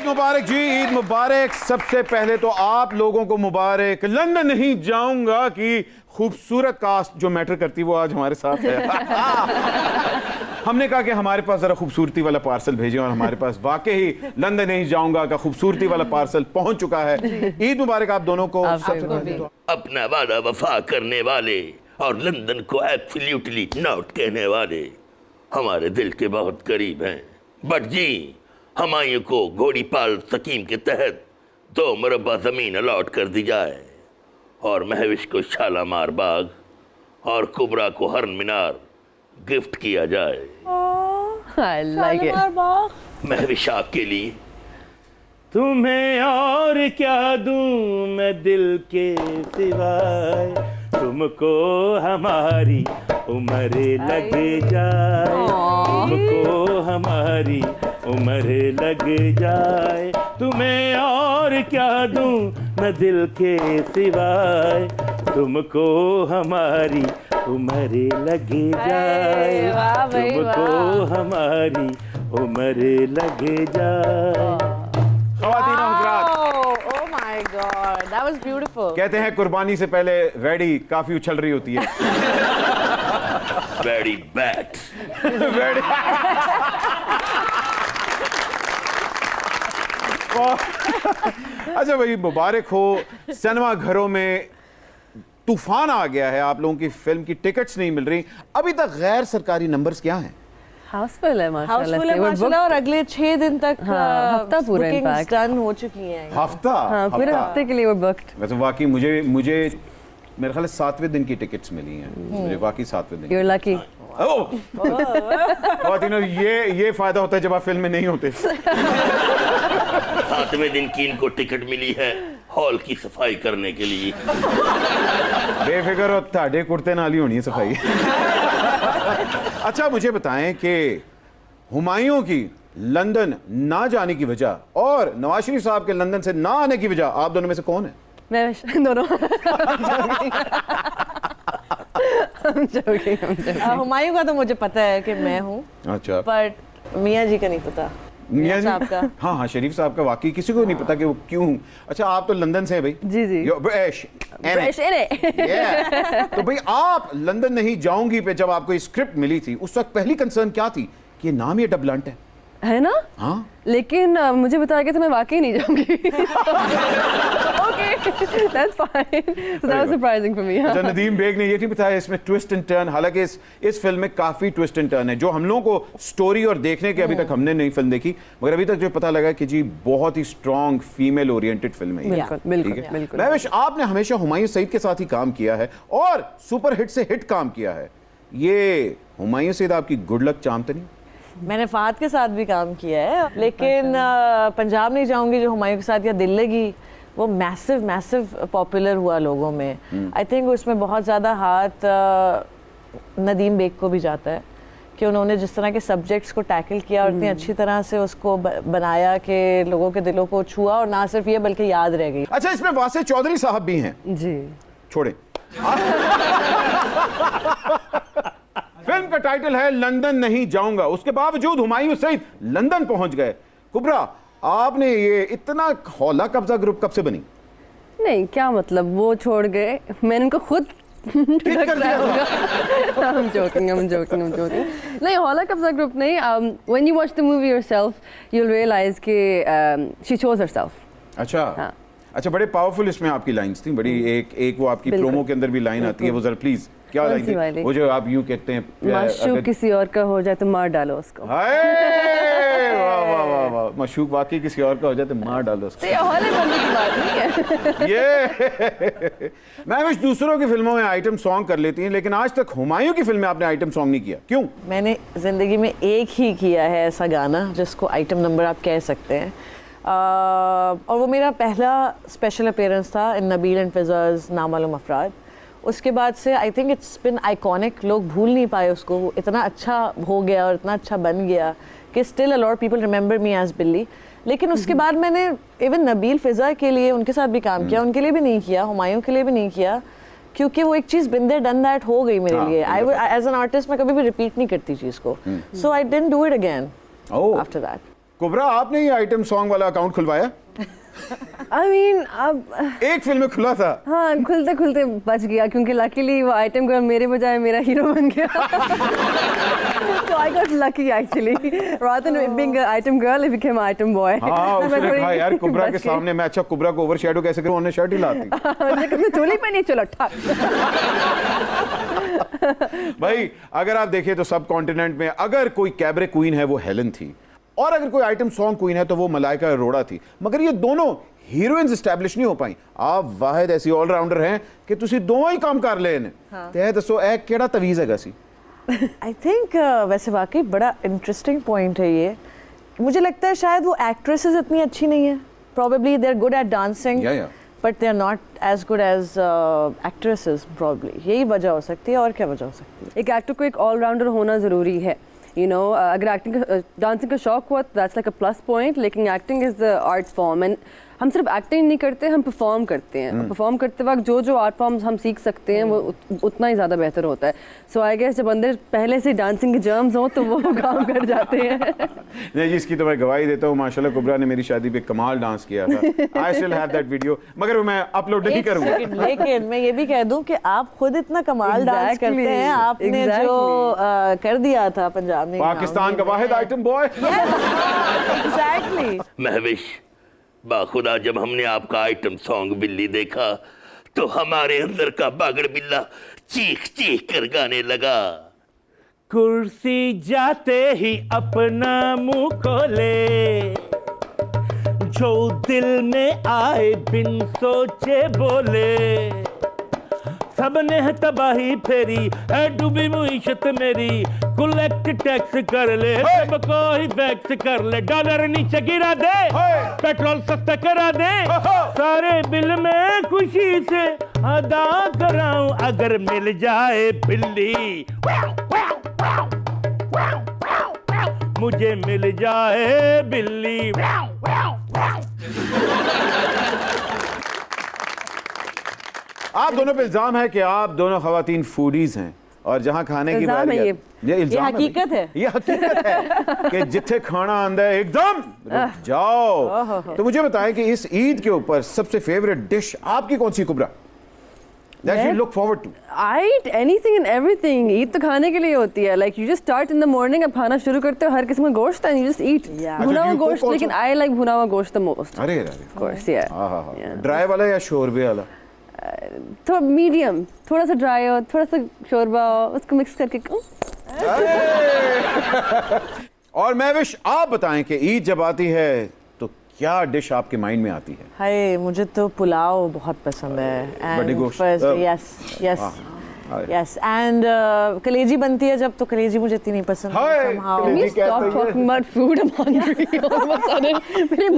मुबारक जी, ईद मुबारक। सबसे पहले तो आप लोगों को मुबारक। लंदन नहीं जाऊंगा कि खूबसूरत कास्ट जो मैटर करती वो आज हमारे साथ है। हमने कहा कि हमारे पास जरा खूबसूरती वाला पार्सल भेजें और हमारे पास वाकई लंदन नहीं जाऊंगा का खूबसूरती वाला पार्सल पहुंच चुका है। ईद मुबारक आप दोनों को। सबसे पहले तो अपना वादा वफा करने वाले और लंदन को एब्सोल्युटली नॉट कहने वाले हमारे दिल के बहुत करीब हैं। बट जी, हुमायूं को घोड़ीपाल स्कीम के तहत 2 मुरब्बा ज़मीन अलॉट कर दी जाए और महविश को शालामार बाग और कुबरा को हरन मीनार गिफ्ट किया जाए। I like it. महविश आपके लिए। तुम्हें और क्या दूं मैं दिल के सिवाय, तुमको हमारी उम्र लग जाए, तुमको हमारी उम्र लग जाए। तुम्हें और क्या दूं मैं दिल के सिवाय, तुमको हमारी उम्र लग जाए, तुमको हमारी उम्र लग जाए। ख़वातीन और हज़रात, Oh my God, that was beautiful. कहते हैं कुर्बानी से पहले रेडी काफी उछल रही होती है। Very bad. अच्छा भाई, मुबारक हो। सिनेमा घरों में तूफान आ गया है, आप लोगों की फिल्म की टिकट्स नहीं मिल रही। अभी तक गैर सरकारी नंबर्स क्या हैं? हाउसफुल है माशाल्लाह हाउसफुल है से। माशाल्लाह, और अगले 6 दिन तक हफ्ता पूरा in fact। डन हो चुकी हैं। हफ्ता? हाँ, पूरे हफ्ते के लिए वो बुक्ड। वैसे वाकई मुझे मेरे ख्याल 7वें दिन की टिकट्स मिली हैं मुझे, वाकई 7वें दिन। You're lucky. ख़वातीन, ये फायदा होता है जब आप फिल्म में नहीं होते। 7वें दिन की इनको टिकट मिली है हॉल की सफाई करने के लिए। बेफिक्र हो, ताड़े कुर्ते नाली होनी है सफाई। अच्छा मुझे बताएं कि हुमायूं की लंदन ना जाने की वजह और नवाज शरीफ साहब के लंदन से ना आने की वजह, आप दोनों में से कौन है? मैं दोनों। I'm joking. हुमायूं का तो मुझे पता है कि मैं हूँ, अच्छा, बट मियाँ जी का नहीं पता। मियां साहब का। हाँ हाँ, शरीफ साहब का वाकई किसी को नहीं पता कि वो क्यों। अच्छा, आप तो लंदन से हैं भाई। जी जी। ब्रिटिश तो भाई, आप लंदन नहीं जाऊंगी पे जब आपको स्क्रिप्ट मिली थी, उस वक्त पहली कंसर्न क्या थी कि ये नाम ये डबलंट है ना? हाँ, लेकिन मुझे बताया गया तो मैं वाकई नहीं जाऊंगी। Okay, that's fine. So that was surprising for me. अच्छा, नदीम बेग ने ये नहीं बताया इसमें ट्विस्ट एंड टर्न। हालांकि इस फिल्म में काफी ट्विस्ट एंड टर्न है जो हम लोगों को स्टोरी और देखने के, अभी तक हमने नहीं फिल्म देखी, मगर अभी तक जो पता लगा कि जी बहुत ही स्ट्रॉन्ग फीमेल ओरिएंटेड फिल्म है। बिल्कुल बिल्कुल बिल्कुल। महविश, आपने हमेशा हुमायूं सईद के साथ ही काम किया है और सुपर हिट से हिट काम किया है। ये हुमायूं सईद आपकी गुड लक चाम तो नहीं? मैंने फहद के साथ भी काम किया है, लेकिन पंजाब नहीं जाऊंगी जो हुमायूं के साथ, या दिल लगी, वो मैसिव पॉपुलर हुआ लोगों में। आई थिंक उसमें बहुत ज़्यादा हाथ नदीम बेग को भी जाता है कि उन्होंने जिस तरह के सब्जेक्ट्स को टैकल किया और इतनी अच्छी तरह से उसको बनाया कि लोगों के दिलों को छुआ, और ना सिर्फ ये बल्कि याद रह गई। अच्छा, इसमें वासे चौधरी साहब भी हैं। जी। छोड़े। फिल्म का टाइटल है लंदन नहीं जाऊंगा, उसके बावजूद हुमायूं सईद लंदन पहुंच गए। कुबरा, आपने ये इतना हौला कब्जा ग्रुप कब से बनी? नहीं, क्या मतलब, वो छोड़ गए, मैंने उनको खुद ठीक कर दिया। I'm joking. नहीं, हौला कब्जा ग्रुप नहीं। When you watch the movie yourself, you'll realize कि she chose herself. अच्छा हाँ। अच्छा, बड़े पावरफुल इसमें आपकी लाइंस थी बड़ी। एक वो आपकी प्रोमो के अंदर भी लाइन आती है, वो जरा प्लीज क्या कौन लाइन सी थी? वाली? वो जो आप यूं कहते हैं, माशूक किसी और का हो जाए तो मार डालो उसको। हाय, वाह वाह वाह वाह, माशूक वाकई किसी और का हो जाए तो मार डालो उसको। ये हौले बनने की बात नहीं है। ये महविश दूसरों की फिल्मों में आइटम सॉन्ग कर लेती हैं, लेकिन आज तक हुमायूं की फिल्म में आपने आइटम सॉन्ग नहीं किया, क्यों? मैंने ज़िंदगी में एक ही किया है ऐसा गाना जिसको आइटम नंबर आप कह सकते हैं, और वो मेरा पहला स्पेशल अपीयरेंस था इन नबील एंड फिज़ाज़ नामालूम अफराद। उसके बाद से I think it's been iconic, लोग भूल नहीं पाए उसको, वो इतना अच्छा हो गया और इतना अच्छा बन गया कि still a lot of people remember me as Billi. लेकिन उसके बाद मैंने इवन नबील फ़िज़ा के लिए, उनके साथ भी काम किया, उनके लिए भी नहीं किया, हुमायूं के लिए भी नहीं किया, क्योंकि वो एक चीज़ बिन देयर डन दैट हो गई मेरे लिए। आई एज एन आर्टिस्ट मैं कभी भी रिपीट नहीं करती चीज़ को, so I didn't do it again after that. Kubra, आपने ये आइटम सॉन्ग वाला अकाउंट खुलवाया? I mean, अब एक फिल्म में खुला था। हाँ, खुलते खुलते बच गया क्योंकि लकीली वो आइटम गर्ल मेरे बजाय मेरा हीरो बन गया। So I got lucky actually. Rather than being an item girl, I became an item boy. हाँ, तो मैं उसने थोड़ी कहा यार कुबरा के बच गई। सामने मैं अच्छा कुबरा को ओवरशैडो कैसे करूं, उन्होंने शर्ट ही लाती। मैं चोली पे नहीं चलो ठक। भाई अगर आप देखें तो सब कॉन्टिनेंट में अगर कोई कैबरे क्वीन है वो हेलन थी, और अगर कोई आइटम सॉन्ग क्वीन है तो वो मलाइका अरोड़ा थी, मगर ये दोनों हीरोइंस एस्टैब्लिश नहीं हो पाई। आप वाहिद ऐसी ऑलराउंडर हैं कि तुसी दोनों ही काम कर ले ने। ते दसो ए केड़ा तवीज हैगा सी? आई थिंक वैसे वाकई बड़ा इंटरेस्टिंग पॉइंट है ये। मुझे लगता है शायद वो एक्ट्रेसेस इतनी अच्छी नहीं है, probably they are good at dancing but they are not as good as actresses, probably यही वजह हो सकती है। और क्या वजह हो सकती है? एक एक्टर को एक ऑलराउंडर होना ज़रूरी है। You know, अगर एक्टिंग डांसिंग का शौक हुआ तो that's like a plus point, लेकिन acting is the art form and हम सिर्फ एक्टिंग नहीं करते, हम परफॉर्म करते हैं। परफॉर्म करते वक्त जो जो आर्ट फॉर्म्स हम सीख सकते हैं वो उतना ही ज़्यादा बेहतर होता है। सो आई गेस जब अंदर पहले से डांसिंग के जर्म्स हों तो वो काम कर जाते हैं। नहीं जी, इसकी तो मैं गवाही देता हूँ। माशाल्लाह कुबरा ने मेरी शादी पे कमाल डांस किया था। I still have that video, मगर वो मैं अपलोड नहीं करूंगा। लेकिन मैं ये भी कह दूं कि आप खुद इतना कमाल डांस Exactly, करते हैं। आपने जो कर दिया था पंजाब में, पाकिस्तान का वाहिद आइटम बॉय। एग्जैक्टली। महविश, बाखुदा जब हमने आपका आइटम सॉन्ग बिल्ली देखा तो हमारे अंदर का बागड़ बिल्ला चीख चीख कर गाने लगा। कुर्सी जाते ही अपना मुंह खोले, जो दिल में आए बिन सोचे बोले, सबने है तबाही फेरी है डूबी मुईशत मेरी, कलेक्ट टैक्स कर ले, सबको ही वैक्स कर ले, डॉलर नीचे गिरा दे, पेट्रोल सस्ता करा दे, सारे बिल में खुशी से अदा कराऊं अगर मिल जाए बिल्ली, मुझे मिल जाए बिल्ली। आप दोनों पे इल्जाम है कि आप दोनों खवातीन फूडीज हैं, और जहां खाने की इल्जाम बारी है ये इल्जाम ये हकीकत है। ये हकीकत है कि जिथे खाना आंदा है एकदम रुक जाओ। तो मुझे बताएं कि इस ईद के ऊपर सबसे फेवरेट डिश आपकी कौन सी कुबरा, that you look forward to? I eat anything and everything. Eid तो खाने के लिए होती है। Like you just start in the morning, अब खाना शुरू करते हो हर किस्म का गोश्त and you just eat. Yeah. भुना हुआ अच्छा, you cook गोश्त, also? लेकिन I like भुना हुआ गोश्त the most. अरे Of course, yeah. Yeah. Dry वाला या शोरबे वाला? थोड़ा मीडियम, थोड़ा सा ड्राई हो, थोड़ा सा शोरबा हो, उसको मिक्स करके और महविश, आप बताएं कि ईद जब आती है तो क्या डिश आपके माइंड में आती है? हाय, मुझे तो पुलाव बहुत पसंद बड़ी है। गोश्त। यस यस यस, एंड कलेजी बनती है जब, तो कलेजी मुझे इतनी नहीं पसंद। हाय, Somehow. Can you कहते stop हैं। talking about food? I'm hungry all of a sudden. मेरे